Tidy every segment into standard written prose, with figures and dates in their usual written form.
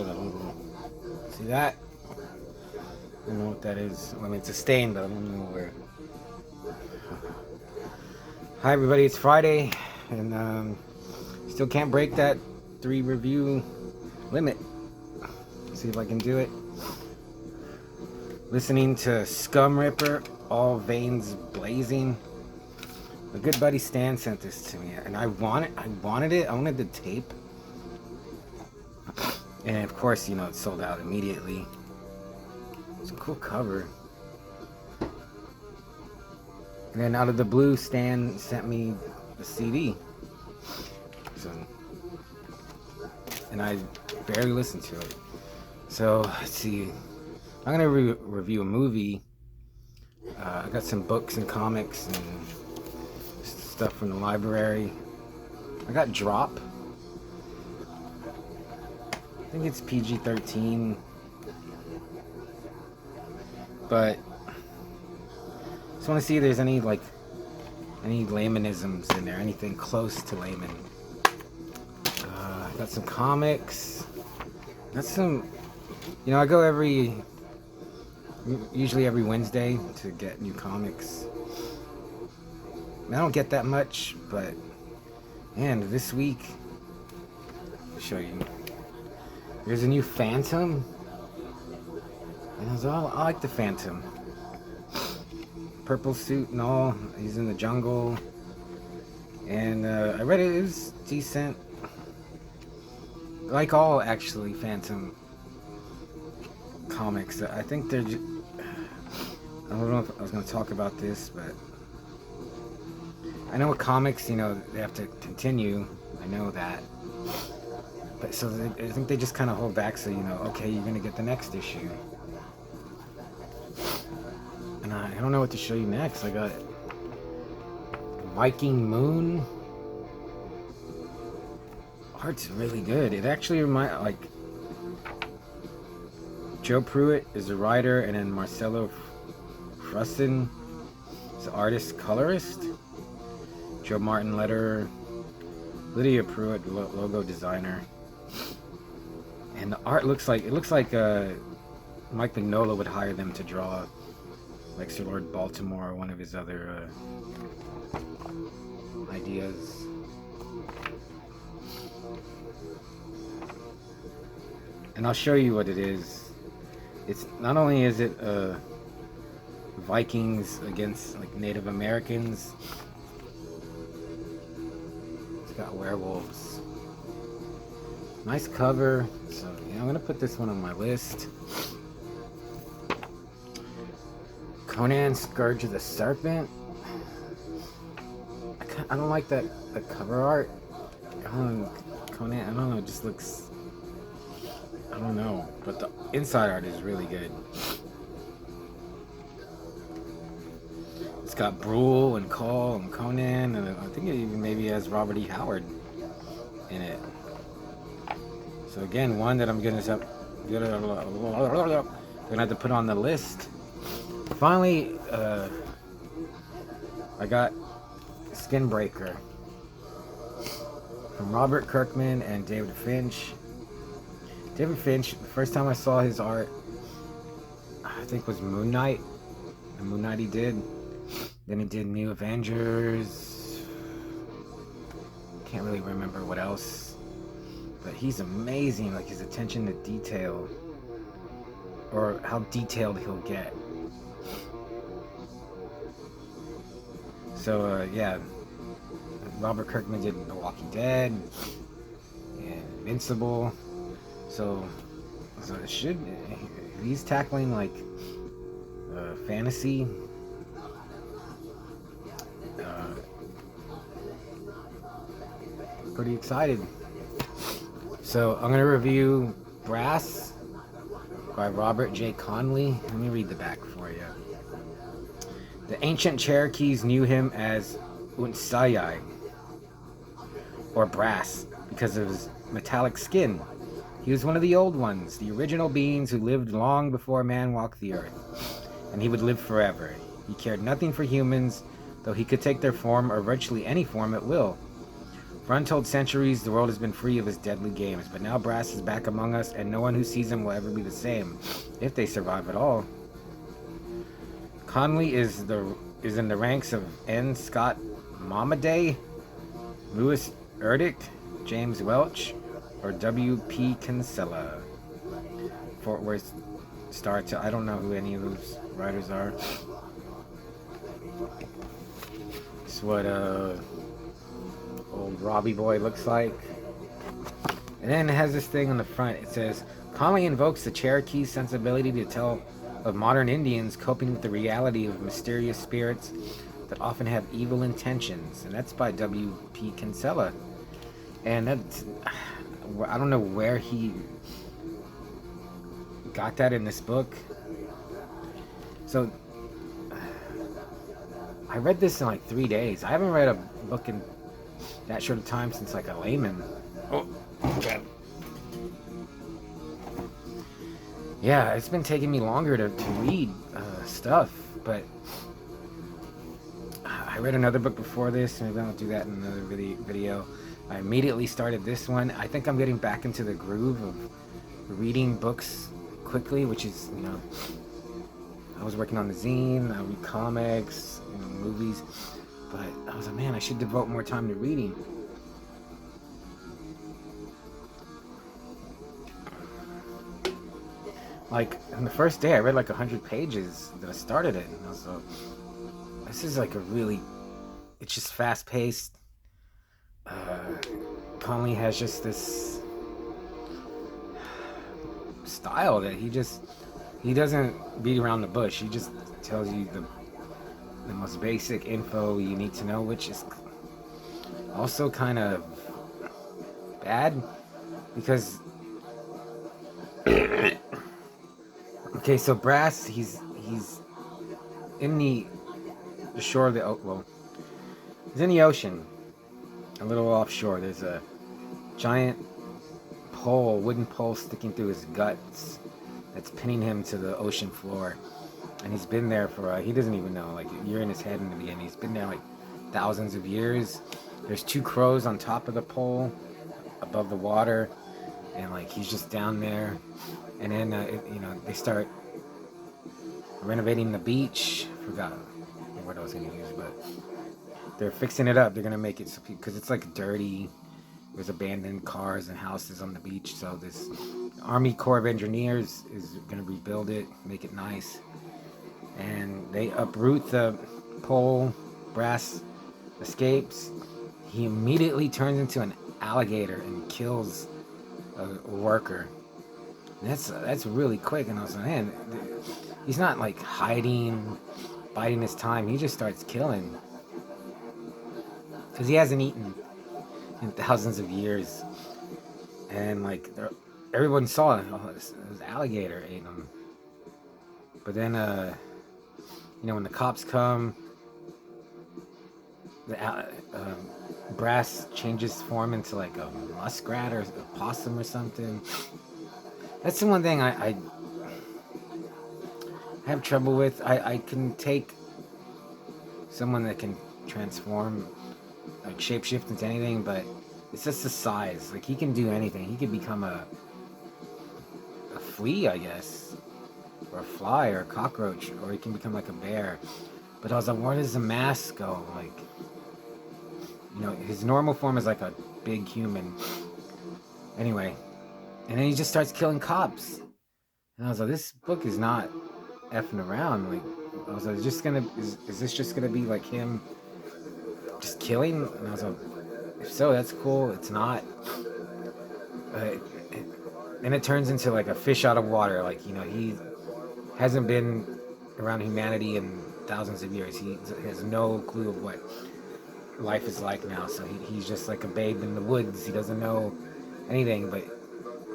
that a little. See that? I don't know what that is. I mean, it's a stain, but I don't know where. Hi, everybody. It's Friday, and still can't break that 3 review limit. See if I can do it. Listening to Scumripper, All Veins Blazing. A good buddy Stan sent this to me, and I wanted it. I wanted the tape, and of course, it sold out immediately. It's a cool cover. And then out of the blue, Stan sent me the CD. And I barely listened to it. So let's see. I'm gonna review a movie. I got some books and comics and stuff from the library. I got Drop. I think it's PG-13. But I just want to see if there's any laymanisms in there, anything close to layman. Got some comics. Got some, I go usually every Wednesday to get new comics. I don't get that much, but man, this week, I'll show you. There's a new Phantom. And I like the Phantom. Purple suit and all. He's in the jungle. And I read it. It was decent. Like all, actually, Phantom comics. I think they're just... I don't know if I was going to talk about this, but... I know with comics, they have to continue. I know that. But so I think they just kind of hold back so, okay, you're going to get the next issue. And I don't know what to show you next. I got Viking Moon. Art's really good. It actually reminds, Joe Pruitt is the writer, and then Marcelo Frustin is the artist, colorist. Joe Martin letterer. Lydia Pruitt, logo designer. And the art looks like Mike Mignola would hire them to draw, like Sir Lord Baltimore or one of his other ideas. And I'll show you what it is. It's not only is it Vikings against Native Americans. It's got werewolves. Nice cover. So I'm gonna put this one on my list. Conan, Scourge of the Serpent. I don't like the cover art. Conan, I don't know, it just looks... I don't know, but the inside art is really good. It's got Brule and Call and Conan, and I think it even maybe has Robert E. Howard in it. So again, one that I'm gonna have to put on the list. Finally, I got Skinbreaker from Robert Kirkman and David Finch. David Finch, the first time I saw his art, I think was Moon Knight. The Moon Knight he did. Then he did New Avengers. Can't really remember what else. But he's amazing, his attention to detail. Or how detailed he'll get. So, yeah. Robert Kirkman did The Walking Dead. And Invincible. So it should... He's tackling, fantasy. Pretty excited. So I'm going to review Brass by Robert J. Conley. Let me read the back for you. The ancient Cherokees knew him as Untsayai, or Brass, because of his metallic skin. He was one of the old ones, the original beings who lived long before man walked the earth, and he would live forever. He cared nothing for humans, though he could take their form or virtually any form at will. For untold centuries, the world has been free of his deadly games, but now Brass is back among us, and no one who sees him will ever be the same, if they survive at all. Conley is in the ranks of N. Scott Momaday, Louis Erdick, James Welch, or W. P. Kinsella. Fort Worth Star. I don't know who any of those writers are. It's what old Robbie boy looks like. And then it has this thing on the front. It says, Conley invokes the Cherokee's sensibility to tell of modern Indians coping with the reality of mysterious spirits that often have evil intentions. And that's by W. P. Kinsella. And that's, I don't know where he got that in this book. So I read this in like 3 days. I haven't read a book in that short of time since like a layman. Oh, God. Yeah, it's been taking me longer to read stuff, but I read another book before this. Maybe I'll do that in another video. I immediately started this one. I think I'm getting back into the groove of reading books quickly, which is, you know, I was working on the zine, I read comics, you know, movies, but I was like, man, I should devote more time to reading. Like, on the first day, I read like 100 pages that I started it, and I was like, this is like a really, it's just fast-paced. Conley has just this style that he doesn't beat around the bush. He just tells you the most basic info you need to know, which is also kind of bad because okay, so Brass, he's in the shore of the he's in the ocean, a little offshore. There's a giant wooden pole sticking through his guts that's pinning him to the ocean floor, and he's been there for he doesn't even know, like, you're in his head in the beginning. He's been there like thousands of years. There's 2 crows on top of the pole above the water, and like he's just down there. And then you know, they start renovating the beach. I forgot what I was gonna use, but they're fixing it up. They're gonna make it so, because it's like dirty. There's abandoned cars and houses on the beach, so this Army Corps of Engineers is gonna rebuild it, make it nice. And they uproot the pole. Brass escapes. He immediately turns into an alligator and kills a worker. And that's really quick. And I was like, man, he's not like hiding, biding his time. He just starts killing, because he hasn't eaten in thousands of years. And like everyone saw it. Oh, this alligator ate him. But then you know, when the cops come, the Brass changes form into like a muskrat or a possum or something. That's the one thing I have trouble with. I can take someone that can transform, like shapeshift into anything, but it's just the size. Like, he can do anything. He could become a flea, I guess, or a fly, or a cockroach, or he can become like a bear. But I was like, where does the mask go? Like, you know, his normal form is like a big human. Anyway, and then he just starts killing cops. And I was like, this book is not effing around. Like, I was like, is this just gonna be like him just killing? And I was like, if so, that's cool. It's not. And it turns into like a fish out of water. Like, you know, he hasn't been around humanity in thousands of years. He has no clue of what life is like now. So he's just like a babe in the woods. He doesn't know anything, but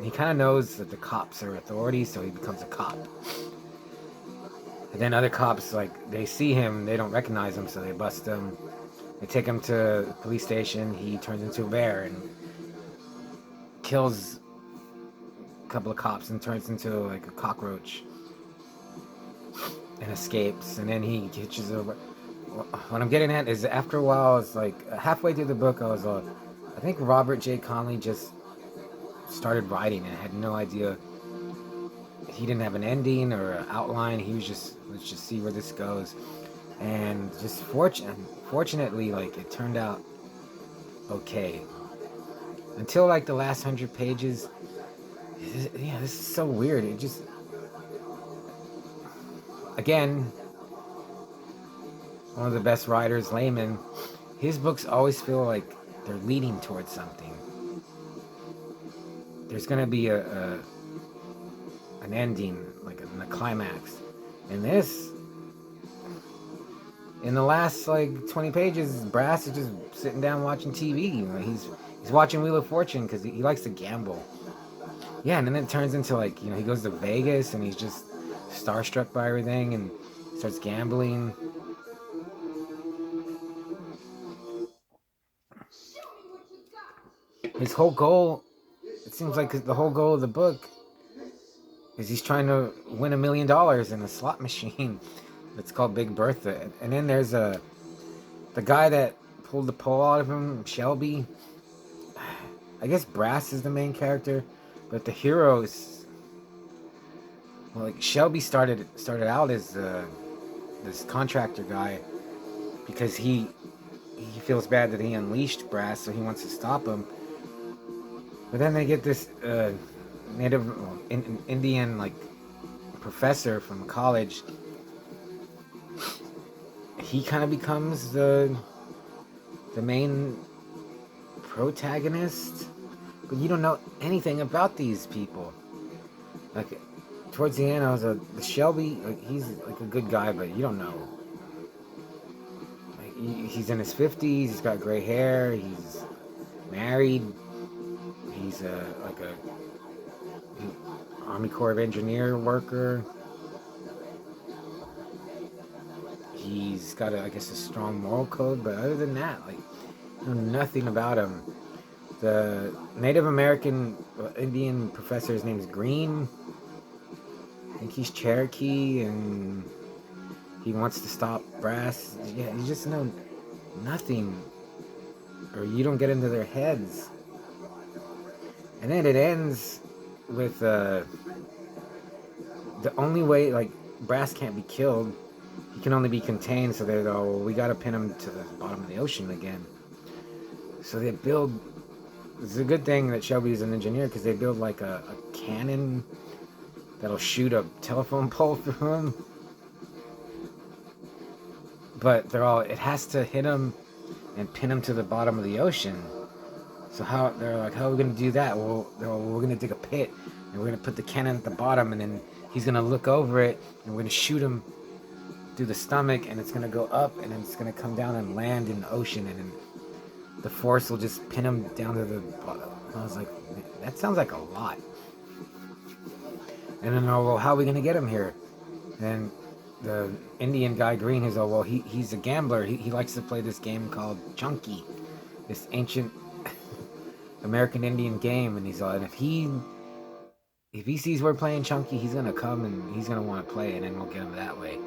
he kind of knows that the cops are authorities, so he becomes a cop. And then other cops, like, they see him, they don't recognize him, so they bust him. They take him to the police station. He turns into a bear and kills a couple of cops and turns into like a cockroach and escapes. And then he hitches over. What I'm getting at is, after a while, it's like halfway through the book, I I think Robert J. Conley just started writing and had no idea. He didn't have an ending or an outline. He was just, let's just see where this goes. And just fortunately, like, it turned out okay. Until like the last 100 pages. Yeah, this is so weird. It just, again, one of the best writers, Layman, his books always feel like they're leading towards something. There's gonna be an ending, like a climax. And this, in the last like 20 pages, Brass is just sitting down watching TV. You know, he's watching Wheel of Fortune because he likes to gamble. Yeah, and then it turns into like, you know, he goes to Vegas and he's just starstruck by everything and starts gambling. His whole goal, it seems like the whole goal of the book is he's trying to win $1 million in a slot machine that's called Big Bertha. And then there's the guy that pulled the pole out of him, Shelby. I guess Brass is the main character, but the hero is, well, like Shelby started out as this contractor guy because he feels bad that he unleashed Brass, so he wants to stop him. But then they get this native Indian like professor from college. He kind of becomes the main protagonist, but you don't know anything about these people. Like towards the end, I was the Shelby. Like, he's like a good guy, but you don't know. Like, he's in his 50s. He's got gray hair. He's married. He's like a Army Corps of Engineer worker. He's got I guess a strong moral code, but other than that, like, you know nothing about him. The Native American Indian professor's name is Green. I think he's Cherokee, and he wants to stop Brass. Yeah, you just know nothing, or you don't get into their heads. And then it ends with the only way, like, Brass can't be killed. He can only be contained, so they go, well, we gotta pin him to the bottom of the ocean again. So they build, it's a good thing that Shelby's an engineer, because they build like a cannon that'll shoot a telephone pole through him. But it has to hit him and pin him to the bottom of the ocean. So they're like, how are we going to do that? Well, we're going to dig a pit, and we're going to put the cannon at the bottom, and then he's going to look over it, and we're going to shoot him through the stomach, and it's going to go up, and then it's going to come down and land in the ocean, and then the force will just pin him down to the bottom. I was like, that sounds like a lot. And then, well, how are we going to get him here? And the Indian guy, Green, is, well, he's a gambler. He likes to play this game called Chunky, this ancient American Indian game, and he's like, if he sees we're playing Chunky, he's gonna come and he's gonna want to play, and then we'll get him that way.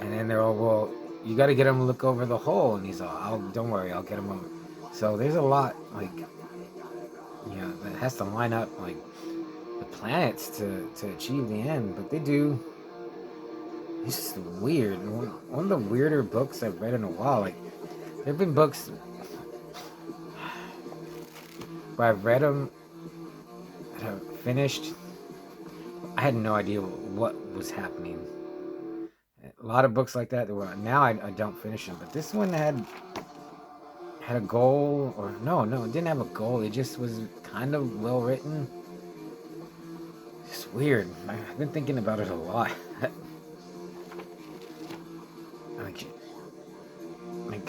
And then they're all, well, you got to get him to look over the hole, and he's all, don't worry, I'll get him. So there's a lot, like, you know, that has to line up, like, the planets to achieve the end, but they do. It's just weird. One of the weirder books I've read in a while. Like, there have been books where I've read them that I've finished. I had no idea what was happening. A lot of books like that. Now I don't finish them, but this one had a goal, or no, it didn't have a goal. It just was kind of well written. It's weird. I've been thinking about it a lot.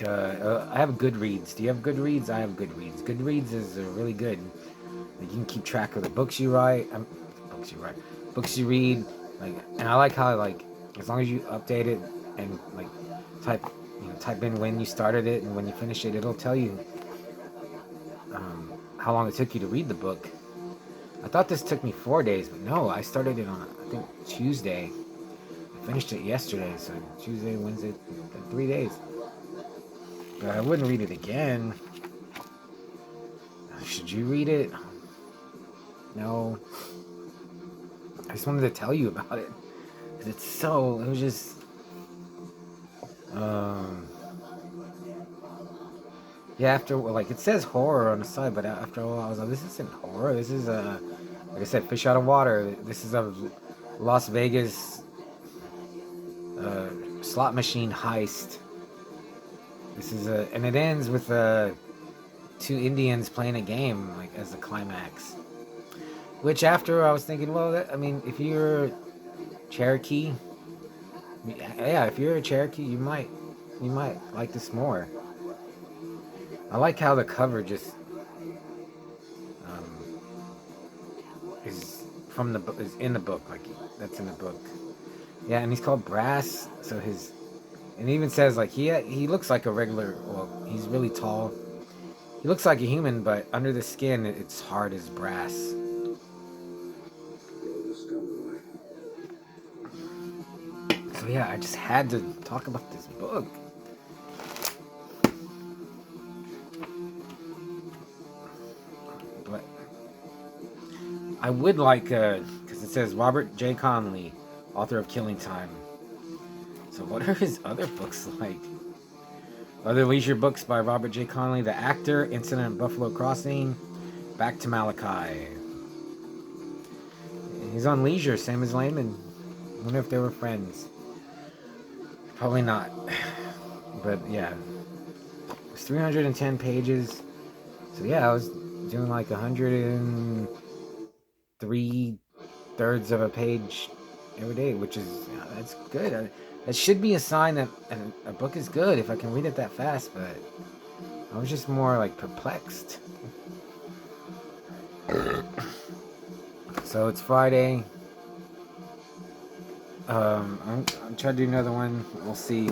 I have Goodreads. Do you have Goodreads? I have Goodreads. Goodreads is really good. Like, you can keep track of the books you write, books you read. Like, and I like how, like, as long as you update it and like type in when you started it and when you finish it, it'll tell you how long it took you to read the book. I thought this took me 4 days, but no, I started it on, I think, Tuesday. I finished it yesterday, so Tuesday, Wednesday, 3 days. But I wouldn't read it again. Should you read it? No. I just wanted to tell you about it. It was just... Yeah, like, it says horror on the side, but after a while I was like, this isn't horror. This is, like I said, fish out of water. This is a Las Vegas slot machine heist. And it ends with two Indians playing a game, like, as the climax. Which after I was thinking, well, if you're Cherokee, yeah, if you're a Cherokee, you might like this more. I like how the cover just is from the book, is in the book, like that's in the book. Yeah, and he's called Brass, so and it even says like he looks like a regular. Well, he's really tall. He looks like a human, but under the skin, it's hard as brass. So yeah, I just had to talk about this book. But I would like, because it says Robert J. Conley, author of Killing Time. So what are his other books like? Other leisure books by Robert J. Conley: The Actor, Incident at Buffalo Crossing, Back to Malachi. He's on leisure, same as Layman. I wonder if they were friends. Probably not. But yeah. It's 310 pages. So yeah, I was doing like 103/3 of a page every day, which is, that's good. That should be a sign that a book is good if I can read it that fast, but I was just more like perplexed. So it's Friday. I'm trying to do another one. We'll see.